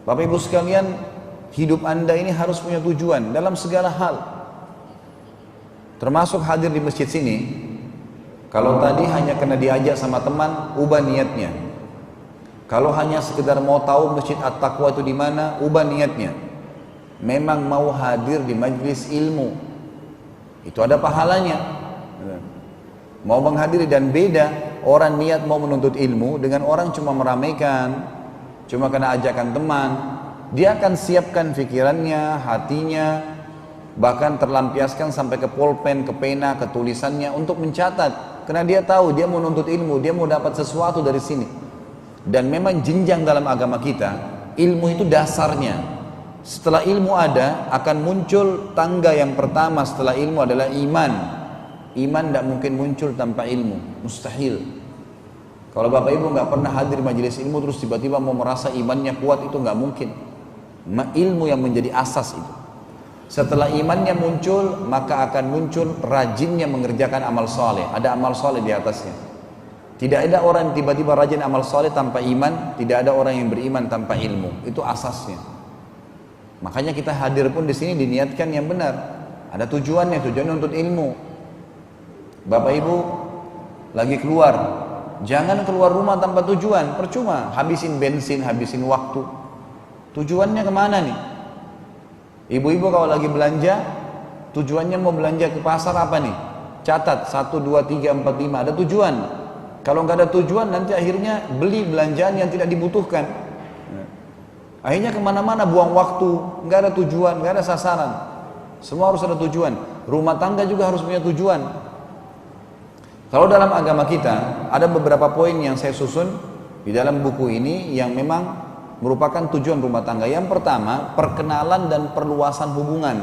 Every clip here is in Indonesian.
Bapak Ibu sekalian, hidup Anda ini harus punya tujuan dalam segala hal. Termasuk hadir di masjid sini. Kalau tadi hanya kena diajak sama teman, ubah niatnya. Kalau hanya sekedar mau tahu Masjid At-Taqwa itu di mana, ubah niatnya. Memang mau hadir di majlis ilmu. Itu ada pahalanya. Mau menghadiri, dan beda orang niat mau menuntut ilmu dengan orang cuma meramaikan, cuma kena ajakan teman. Dia akan siapkan pikirannya, hatinya, bahkan terlampiaskan sampai ke pulpen, ke pena, ke tulisannya untuk mencatat. Karena dia tahu dia mau nuntut ilmu, dia mau dapat sesuatu dari sini. Dan memang jenjang dalam agama kita, ilmu itu dasarnya. Setelah ilmu ada, akan muncul tangga yang pertama setelah ilmu adalah iman. Iman tidak mungkin muncul tanpa ilmu, mustahil. Kalau Bapak Ibu nggak pernah hadir majelis ilmu terus tiba-tiba mau merasa imannya kuat, itu nggak mungkin. Ilmu yang menjadi asas itu. Setelah imannya muncul, maka akan muncul rajinnya mengerjakan amal soleh. Ada amal soleh di atasnya. Tidak ada orang yang tiba-tiba rajin amal soleh tanpa iman. Tidak ada orang yang beriman tanpa ilmu. Itu asasnya. Makanya kita hadir pun di sini diniatkan yang benar. Ada tujuannya untuk ilmu. Bapak Ibu lagi keluar, jangan keluar rumah tanpa tujuan. Percuma, habisin bensin, habisin waktu. Tujuannya kemana nih? Ibu-ibu kalau lagi belanja, tujuannya mau belanja ke pasar apa nih? Catat, 1, 2, 3, 4, 5, ada tujuan. Kalau nggak ada tujuan, nanti akhirnya beli belanjaan yang tidak dibutuhkan. Akhirnya kemana-mana buang waktu, nggak ada tujuan, nggak ada sasaran. Semua harus ada tujuan. Rumah tangga juga harus punya tujuan. Kalau dalam agama kita, ada beberapa poin yang saya susun di dalam buku ini yang memang merupakan tujuan rumah tangga. Yang pertama, perkenalan dan perluasan hubungan.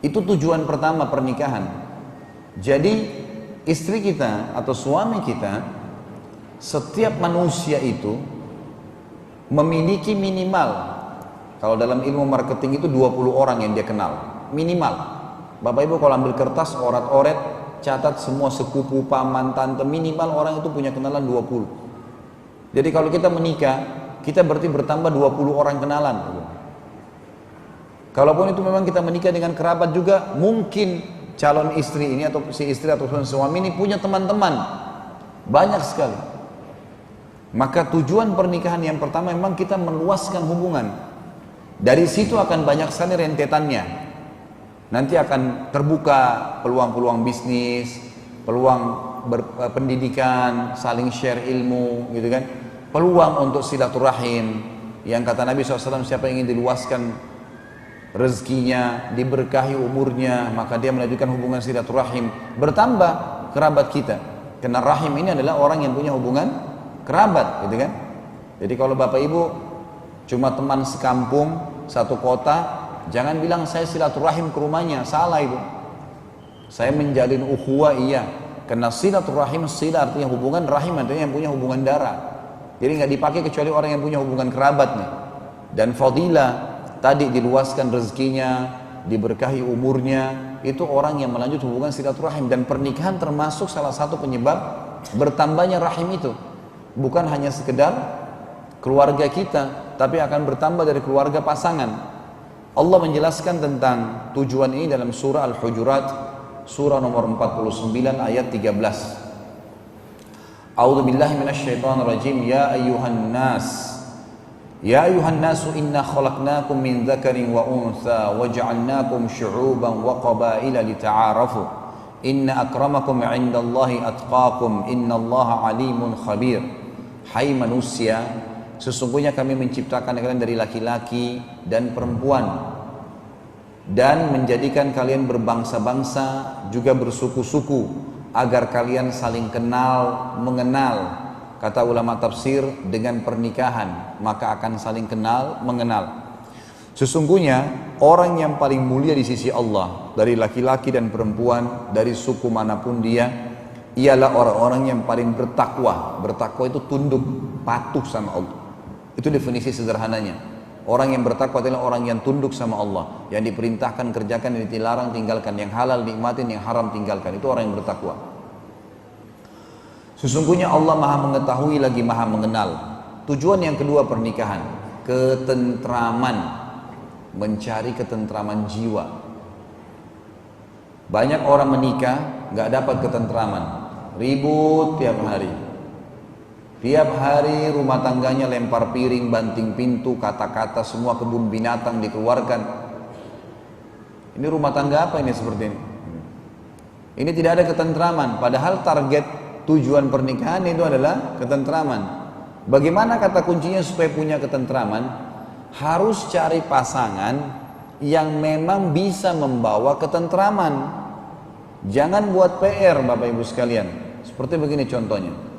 Itu tujuan pertama pernikahan. Jadi istri kita atau suami kita, setiap manusia itu memiliki minimal, kalau dalam ilmu marketing itu 20 orang yang dia kenal, minimal. Bapak Ibu kalau ambil kertas, orat-oret, catat semua sepupu, paman, tante, minimal orang itu punya kenalan 20. Jadi kalau kita menikah, kita berarti bertambah 20 orang kenalan. Kalaupun itu memang kita menikah dengan kerabat juga, mungkin calon istri ini atau si istri atau suami ini punya teman-teman. Banyak sekali. Maka tujuan pernikahan yang pertama memang kita meluaskan hubungan. Dari situ akan banyak sekali rentetannya. Nanti akan terbuka peluang-peluang bisnis, peluang pendidikan, saling share ilmu, gitu kan. Peluang untuk silaturahim, yang kata Nabi SAW, siapa yang ingin diluaskan rezekinya, diberkahi umurnya, maka dia melanjutkan hubungan silaturahim, bertambah kerabat kita. Karena rahim ini adalah orang yang punya hubungan kerabat, gitu kan. Jadi kalau Bapak Ibu cuma teman sekampung, satu kota, jangan bilang saya silaturahim ke rumahnya, salah itu. Saya menjalin ukhuwah, iya, karena silaturahim, sila artinya hubungan, rahim artinya yang punya hubungan darah. Jadi nggak dipakai kecuali orang yang punya hubungan kerabatnya. Dan fadilah tadi diluaskan rezekinya, diberkahi umurnya, itu orang yang melanjut hubungan silaturahim. Dan pernikahan termasuk salah satu penyebab bertambahnya rahim itu. Bukan hanya sekedar keluarga kita, tapi akan bertambah dari keluarga pasangan. Allah menjelaskan tentang tujuan ini dalam surah Al-Hujurat, surah nomor 49 ayat 13. A'udzu billahi minasyaitonir rajim. Ya ayyuhan nasu inna khalaqnakum min dzakarin wa untha waja'alnakum syu'uban wa qabaila lita'arafu inna akramakum 'indallahi atqakum innallaha 'alimun khabir. Hai manusia, sesungguhnya kami menciptakan kalian dari laki-laki dan perempuan dan menjadikan kalian berbangsa-bangsa juga bersuku-suku agar kalian saling kenal mengenal. Kata ulama tafsir, dengan pernikahan maka akan saling kenal mengenal. Sesungguhnya orang yang paling mulia di sisi Allah dari laki-laki dan perempuan, dari suku manapun dia, ialah orang-orang yang paling bertakwa. Bertakwa itu tunduk, patuh sama Allah. Itu definisi sederhananya. Orang yang bertakwa adalah orang yang tunduk sama Allah, yang diperintahkan kerjakan, yang dilarang tinggalkan, yang halal nikmatin, yang haram tinggalkan. Itu orang yang bertakwa. Sesungguhnya Allah Maha mengetahui lagi Maha mengenal. Tujuan yang kedua pernikahan, ketentraman, mencari ketentraman jiwa. Banyak orang menikah nggak dapat ketentraman, ribut tiap hari. Tiap hari rumah tangganya lempar piring, banting pintu, kata-kata, semua kebun binatang dikeluarkan. Ini rumah tangga apa ini seperti ini? Ini tidak ada ketentraman, padahal target tujuan pernikahan itu adalah ketentraman. Bagaimana kata kuncinya supaya punya ketentraman? Harus cari pasangan yang memang bisa membawa ketentraman. Jangan buat PR Bapak Ibu sekalian. Seperti begini contohnya.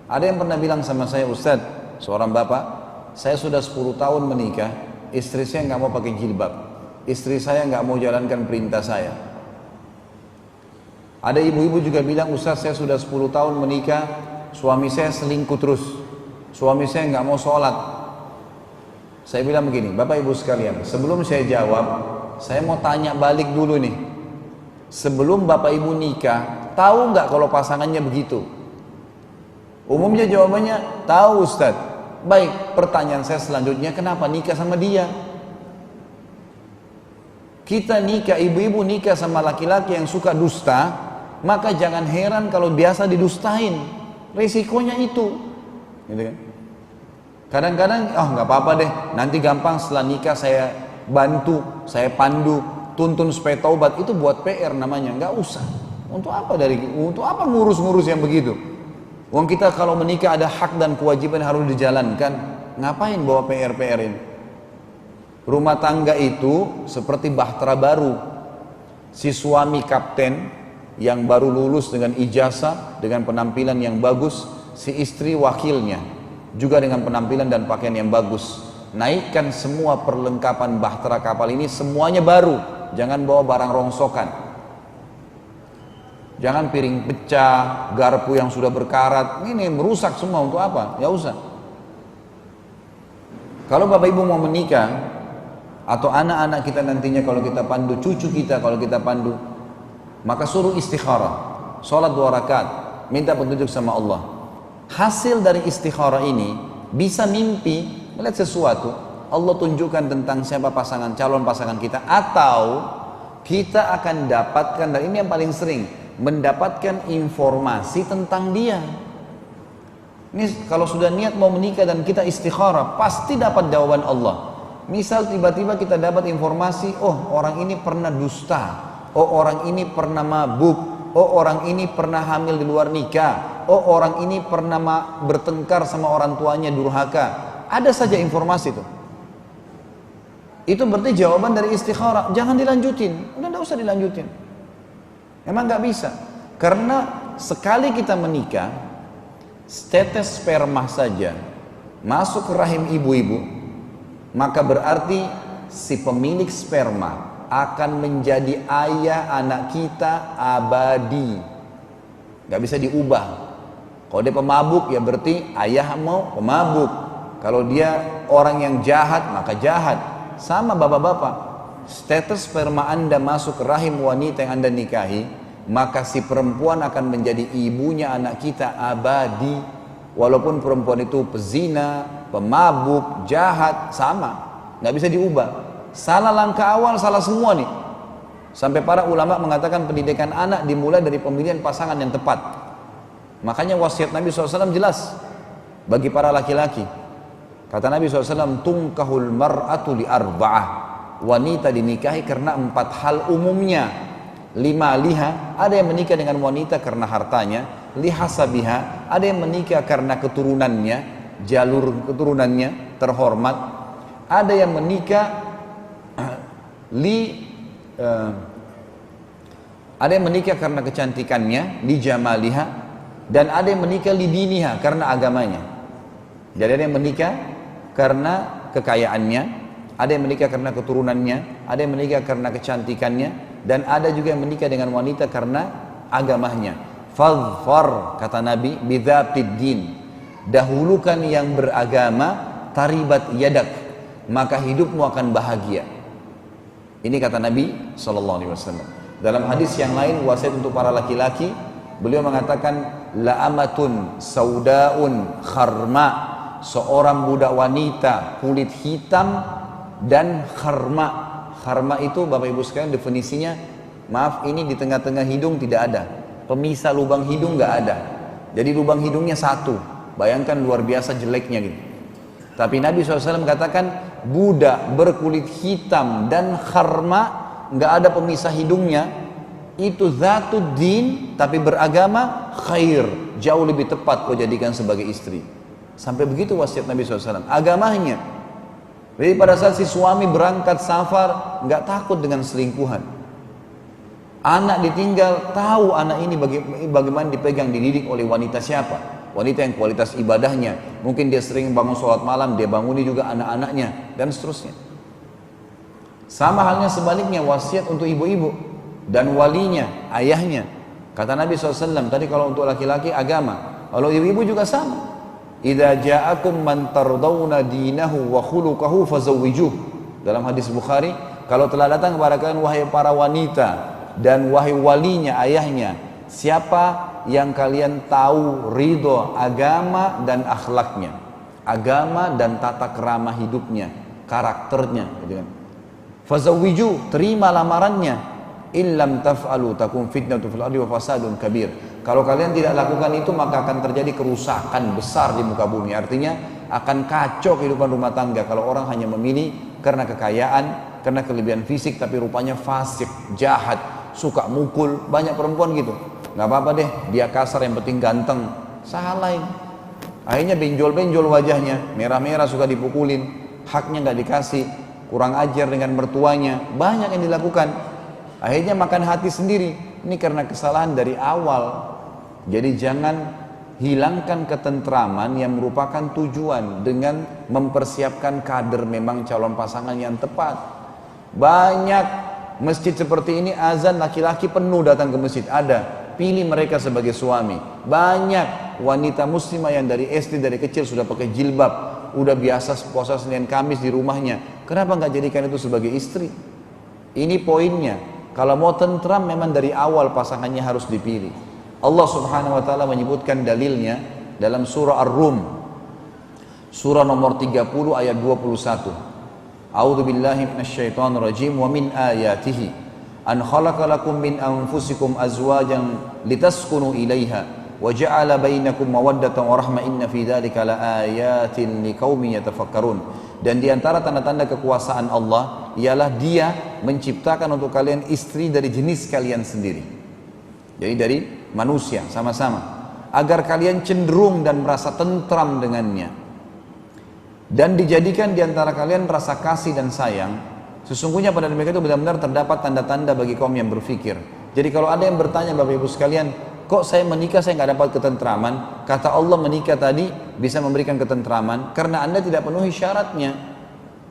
Ada yang pernah bilang sama saya, Ustadz, seorang bapak, saya sudah 10 tahun menikah, istri saya nggak mau pakai jilbab, istri saya nggak mau jalankan perintah saya. Ada ibu-ibu juga bilang, Ustadz, saya sudah 10 tahun menikah, suami saya selingkuh terus, suami saya nggak mau sholat. Saya bilang begini, Bapak Ibu sekalian, sebelum saya jawab, saya mau tanya balik dulu nih. Sebelum Bapak Ibu nikah, tahu nggak kalau pasangannya begitu? Umumnya jawabannya, tahu Ustaz. Baik, pertanyaan saya selanjutnya, kenapa nikah sama dia? Kita nikah, ibu-ibu nikah sama laki-laki yang suka dusta, maka jangan heran kalau biasa didustain. Resikonya itu. Gitu kan? Kadang-kadang, oh nggak apa-apa deh, nanti gampang setelah nikah saya bantu, saya pandu, tuntun supaya taubat. Itu buat PR namanya, nggak usah. Untuk apa ngurus-ngurus yang begitu? Uang kita kalau menikah ada hak dan kewajiban harus dijalankan. Ngapain bawa PR-PR ini? Rumah tangga itu seperti bahtera baru. Si suami kapten yang baru lulus dengan ijazah, dengan penampilan yang bagus. Si istri wakilnya, juga dengan penampilan dan pakaian yang bagus. Naikkan semua perlengkapan bahtera kapal ini, semuanya baru. Jangan bawa barang rongsokan. Jangan piring pecah, garpu yang sudah berkarat, ini merusak semua. Untuk apa? Ya usah. Kalau Bapak Ibu mau menikah, atau anak-anak kita nantinya kalau kita pandu, cucu kita kalau kita pandu, maka suruh istikharah, sholat 2 rakaat, minta petunjuk sama Allah. Hasil dari istikharah ini, bisa mimpi, melihat sesuatu, Allah tunjukkan tentang siapa pasangan, calon pasangan kita, atau kita akan dapatkan, dan ini yang paling sering, mendapatkan informasi tentang dia. Ini kalau sudah niat mau menikah dan kita istikharah, pasti dapat jawaban Allah. Misal tiba-tiba kita dapat informasi, oh orang ini pernah dusta, oh orang ini pernah mabuk, oh orang ini pernah hamil di luar nikah, oh orang ini pernah bertengkar sama orang tuanya, durhaka. Ada saja informasi itu. Itu berarti jawaban dari istikharah. Jangan dilanjutin, udah usah dilanjutin. Emang nggak bisa, karena sekali kita menikah, setetes sperma saja masuk ke rahim ibu-ibu, maka berarti si pemilik sperma akan menjadi ayah anak kita abadi, nggak bisa diubah. Kalau dia pemabuk ya berarti ayah mau pemabuk. Kalau dia orang yang jahat maka jahat. Sama bapak-bapak. Status sperma Anda masuk ke rahim wanita yang Anda nikahi, maka si perempuan akan menjadi ibunya anak kita abadi. Walaupun perempuan itu pezina, pemabuk, jahat, sama, nggak bisa diubah. Salah langkah awal, salah semua nih. Sampai para ulama mengatakan pendidikan anak dimulai dari pemilihan pasangan yang tepat. Makanya wasiat Nabi SAW jelas bagi para laki-laki. Kata Nabi SAW, tungkahul mar'atu li arba'ah. Wanita dinikahi karena 4 hal umumnya. 5 liha, ada yang menikah dengan wanita karena hartanya. Lihasabiha, ada yang menikah karena keturunannya, jalur keturunannya terhormat. Ada yang menikah ada yang menikah karena kecantikannya, li jamaliha, dan ada yang menikah li diniha karena agamanya. Jadi ada yang menikah karena kekayaannya, ada yang menikah karena keturunannya, ada yang menikah karena kecantikannya, dan ada juga yang menikah dengan wanita karena agamanya. Fadhfar, kata Nabi, bidzatid din, dahulukan yang beragama, taribat yadak, maka hidupmu akan bahagia. Ini kata Nabi SAW. Dalam hadis yang lain, wasiat untuk para laki-laki, beliau mengatakan, la amatun saudaun kharma, seorang budak wanita kulit hitam dan kharma. Kharma itu Bapak Ibu sekalian definisinya, maaf ini di tengah-tengah hidung tidak ada, pemisah lubang hidung nggak ada, jadi lubang hidungnya satu. Bayangkan luar biasa jeleknya gitu. Tapi Nabi SAW katakan budak berkulit hitam dan kharma, nggak ada pemisah hidungnya, itu zatud din, tapi beragama, khair, jauh lebih tepat kau jadikan sebagai istri. Sampai begitu wasiat Nabi SAW. Agamanya. Jadi pada saat si suami berangkat safar, nggak takut dengan selingkuhan. Anak ditinggal, tahu anak ini bagaimana dipegang, dididik oleh wanita siapa. Wanita yang kualitas ibadahnya, mungkin dia sering bangun sholat malam, dia banguni juga anak-anaknya, dan seterusnya. Sama halnya sebaliknya, wasiat untuk ibu-ibu dan walinya, ayahnya. Kata Nabi SAW, tadi kalau untuk laki-laki agama, kalau ibu-ibu juga sama. Idza ja'akum man tardawna dinahu wa khuluquhu fazawwijuh. Dalam hadis Bukhari, kalau telah datang kepada kalian wahai para wanita dan wahai walinya, ayahnya, siapa yang kalian tahu ridho agama dan akhlaknya, agama dan tata kerama hidupnya, karakternya, gitu kan. Fazawwiju, terima lamarannya. Illam taf'alu takun fitnatu fil ardi wa fasadun kabir. Kalau kalian tidak lakukan itu, maka akan terjadi kerusakan besar di muka bumi. Artinya akan kacau kehidupan rumah tangga kalau orang hanya memilih karena kekayaan, karena kelebihan fisik, tapi rupanya fasik, jahat, suka mukul. Banyak perempuan gitu. Nggak apa-apa deh, dia kasar yang penting ganteng. Salah ini. Akhirnya benjol-benjol wajahnya, merah-merah, suka dipukulin, haknya nggak dikasih, kurang ajar dengan mertuanya, banyak yang dilakukan. Akhirnya makan hati sendiri. Ini karena kesalahan dari awal. Jadi jangan hilangkan ketentraman yang merupakan tujuan dengan mempersiapkan kader memang calon pasangan yang tepat. Banyak masjid seperti ini azan laki-laki penuh datang ke masjid, ada. Pilih mereka sebagai suami. Banyak wanita muslimah yang dari SD, dari kecil sudah pakai jilbab, udah biasa puasa Senin Kamis di rumahnya. Kenapa nggak jadikan itu sebagai istri? Ini poinnya. Kalau mau tentram memang dari awal pasangannya harus dipilih. Allah Subhanahu wa taala menyebutkan dalilnya dalam surah Ar-Rum. Surah nomor 30 ayat 21. A'udzu billahi minasyaitonir rajim wa min ayatihi an khalaqalakum min anfusikum azwajan litaskunu ilaiha wa ja'ala bainakum mawaddatan wa rahmah inna fi dzalika laayatin liqaumin yatafakkarun. Dan di antara tanda-tanda kekuasaan Allah ialah Dia menciptakan untuk kalian istri dari jenis kalian sendiri. Jadi dari manusia sama-sama, agar kalian cenderung dan merasa tentram dengannya. Dan dijadikan di antara kalian rasa kasih dan sayang. Sesungguhnya pada demikian itu benar-benar terdapat tanda-tanda bagi kaum yang berfikir. Jadi kalau ada yang bertanya Bapak Ibu sekalian, kok saya menikah saya nggak dapat ketentraman? Kata Allah, menikah tadi bisa memberikan ketentraman karena Anda tidak penuhi syaratnya.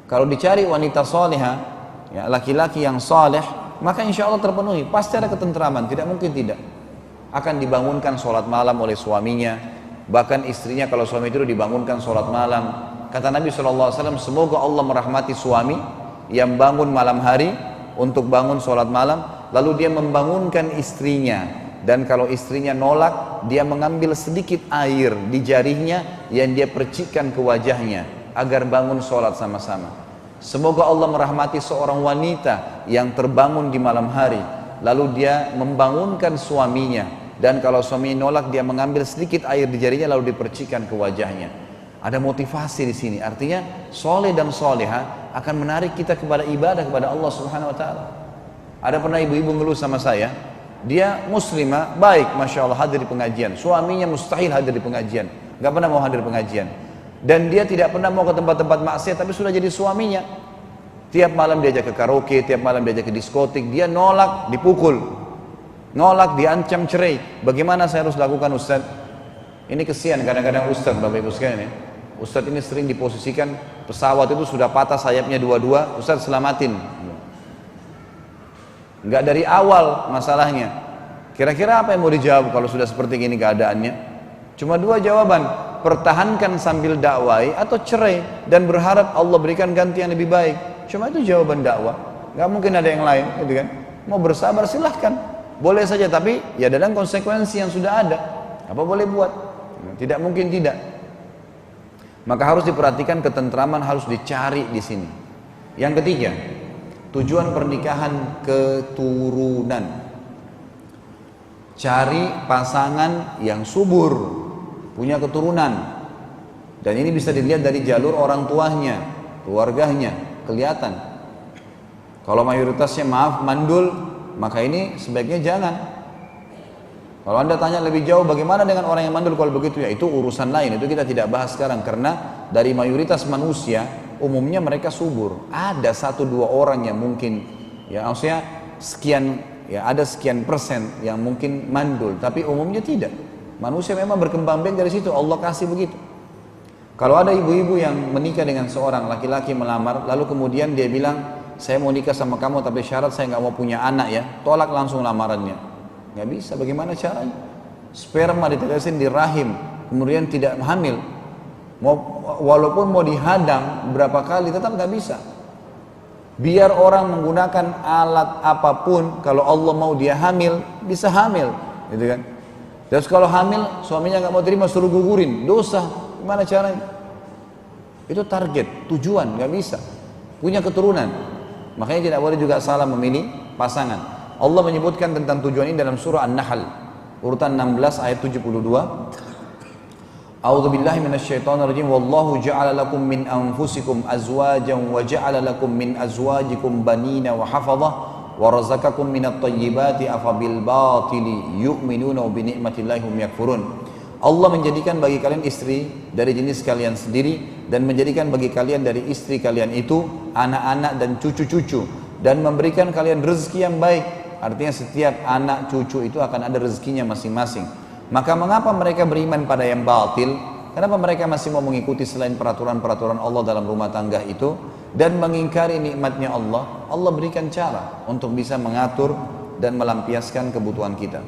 Kalau dicari wanita soleha, ya, laki-laki yang soleh, maka insya Allah terpenuhi, pasti ada ketentraman, tidak mungkin tidak. Akan dibangunkan sholat malam oleh suaminya, bahkan istrinya kalau suami itu dibangunkan sholat malam. Kata Nabi SAW, semoga Allah merahmati suami yang bangun malam hari untuk bangun sholat malam, lalu dia membangunkan istrinya, dan kalau istrinya nolak, dia mengambil sedikit air di jarinya yang dia percikkan ke wajahnya agar bangun sholat sama-sama. Semoga Allah merahmati seorang wanita yang terbangun di malam hari, lalu dia membangunkan suaminya, dan kalau suami nolak, dia mengambil sedikit air di jarinya lalu dipercikkan ke wajahnya. Ada motivasi di sini, artinya soleh dan soleha akan menarik kita kepada ibadah kepada Allah Subhanahu Wa Taala. Ada pernah ibu-ibu ngeluh sama saya, dia muslimah, baik, masya Allah hadir di pengajian, suaminya mustahil hadir di pengajian, nggak pernah mau hadir pengajian, dan dia tidak pernah mau ke tempat-tempat maksiat, tapi sudah jadi suaminya. Tiap malam diajak ke karaoke, tiap malam diajak ke diskotik, dia nolak, dipukul, nolak, diancam cerai. Bagaimana saya harus lakukan, Ustaz? Ini kesian kadang-kadang Ustaz, Bapak Ibu sekalian ya. Ustaz ini sering diposisikan pesawat itu sudah patah sayapnya dua-dua, Ustaz selamatin. Enggak dari awal masalahnya. Kira-kira apa yang mau dijawab kalau sudah seperti ini keadaannya? Cuma dua jawaban, pertahankan sambil dakwai atau cerai dan berharap Allah berikan ganti yang lebih baik. Cuma itu jawaban dakwah. Enggak mungkin ada yang lain, gitu kan? Mau bersabar silahkan, boleh saja, tapi ya dalam konsekuensi yang sudah ada. Apa boleh buat? Tidak mungkin tidak. Maka harus diperhatikan ketentraman, harus dicari di sini. Yang ketiga, tujuan pernikahan keturunan. Cari pasangan yang subur, punya keturunan. Dan ini bisa dilihat dari jalur orang tuanya, keluarganya, kelihatan. Kalau mayoritasnya maaf mandul, maka ini sebaiknya jangan. Kalau Anda tanya lebih jauh bagaimana dengan orang yang mandul kalau begitu, ya itu urusan lain, itu kita tidak bahas sekarang. Karena dari mayoritas manusia umumnya mereka subur. Ada 1-2 orang yang mungkin, ya maksudnya sekian, ya ada sekian persen yang mungkin mandul, tapi umumnya tidak. Manusia memang berkembang biak dari situ, Allah kasih begitu. Kalau ada ibu-ibu yang menikah dengan seorang laki-laki melamar, lalu kemudian dia bilang, saya mau nikah sama kamu tapi syarat saya nggak mau punya anak ya, tolak langsung lamarannya. Nggak bisa, bagaimana caranya? Sperma ditetesin di rahim, kemudian tidak hamil. Walaupun mau dihadang berapa kali, tetap nggak bisa. Biar orang menggunakan alat apapun, kalau Allah mau dia hamil, bisa hamil, gitu kan? Terus kalau hamil, suaminya nggak mau terima, suruh gugurin, dosa. Gimana caranya? Itu target, tujuan, nggak bisa. Punya keturunan. Makanya tidak boleh juga salah memilih pasangan. Allah menyebutkan tentang tujuan ini dalam surah An-Nahl urutan 16 ayat 72. A'udzubillahi minasyaitonirrajim. Wallahu ja'ala lakum min anfusikum azwajan wa ja'ala lakum min azwajikum banina wa hafadha wa razaqakum minat thayyibati afabil batili yu'minuna bi ni'matillahi hum yakfurun. Allah menjadikan bagi kalian istri dari jenis kalian sendiri dan menjadikan bagi kalian dari istri kalian itu anak-anak dan cucu-cucu dan memberikan kalian rezeki yang baik. Artinya setiap anak cucu itu akan ada rezekinya masing-masing. Maka mengapa mereka beriman pada yang batil? Kenapa mereka masih mau mengikuti selain peraturan-peraturan Allah dalam rumah tangga itu dan mengingkari nikmatnya Allah? Allah berikan cara untuk bisa mengatur dan melampiaskan kebutuhan kita.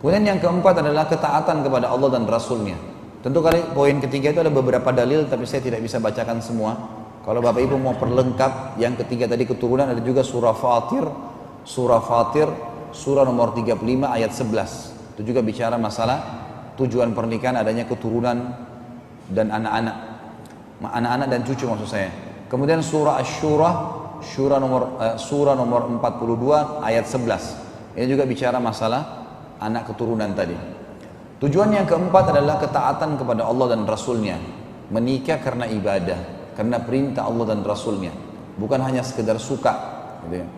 Kemudian yang keempat adalah ketaatan kepada Allah dan Rasulnya. Tentu kali poin ketiga itu ada beberapa dalil, tapi saya tidak bisa bacakan semua. Kalau Bapak Ibu mau perlengkap, yang ketiga tadi keturunan, ada juga surah Fatir, surah nomor 35 ayat 11. Itu juga bicara masalah tujuan pernikahan adanya keturunan dan anak-anak dan cucu maksud saya. Kemudian surah Asy-Syura, surah nomor 42 ayat 11. Ini juga bicara masalah anak keturunan tadi. Tujuan yang keempat adalah ketaatan kepada Allah dan Rasulnya. Menikah karena ibadah, karena perintah Allah dan Rasulnya, bukan hanya sekedar suka, gitu ya.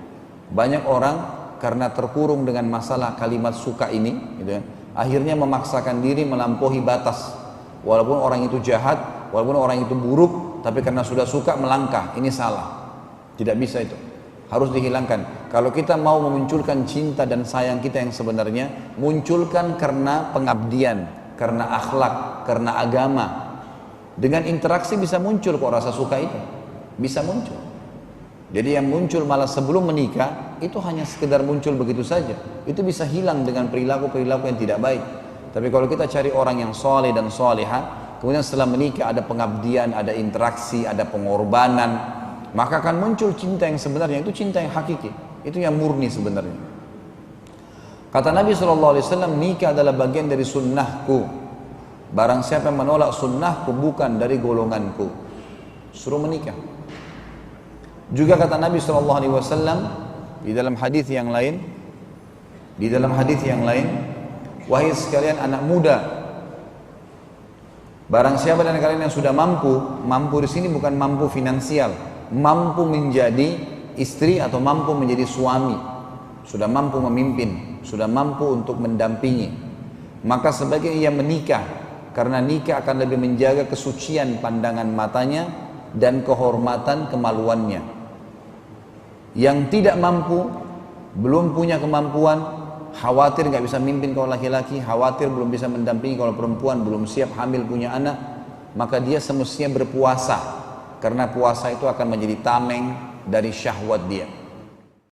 Banyak orang karena terkurung dengan masalah kalimat suka ini, gitu ya, akhirnya memaksakan diri melampaui batas. Walaupun orang itu jahat, walaupun orang itu buruk, tapi karena sudah suka melangkah, ini salah. Tidak bisa itu, harus dihilangkan. Kalau kita mau memunculkan cinta dan sayang kita yang sebenarnya, munculkan karena pengabdian, karena akhlak, karena agama. Dengan interaksi bisa muncul kok rasa suka itu, bisa muncul. Jadi yang muncul malah sebelum menikah itu hanya sekedar muncul begitu saja. Itu bisa hilang dengan perilaku-perilaku yang tidak baik. Tapi kalau kita cari orang yang soleh dan soleha, kemudian setelah menikah ada pengabdian, ada interaksi, ada pengorbanan, maka akan muncul cinta yang sebenarnya, itu cinta yang hakiki, itu yang murni sebenarnya. Kata Nabi SAW, nikah adalah bagian dari sunnahku. Barang siapa yang menolak sunnahku bukan dari golonganku, suruh menikah. Juga kata Nabi SAW di dalam hadis yang lain, wahai sekalian anak muda, barang siapa dari kalian yang sudah mampu di sini bukan mampu finansial, mampu menjadi istri atau mampu menjadi suami, sudah mampu memimpin, sudah mampu untuk mendampingi, maka sebaiknya ia menikah, karena nikah akan lebih menjaga kesucian pandangan matanya dan kehormatan kemaluannya. Yang tidak mampu, belum punya kemampuan, khawatir nggak bisa mimpin kalau laki-laki, khawatir belum bisa mendampingi kalau perempuan, belum siap hamil punya anak, maka dia semestinya berpuasa, karena puasa itu akan menjadi tameng dari syahwat dia.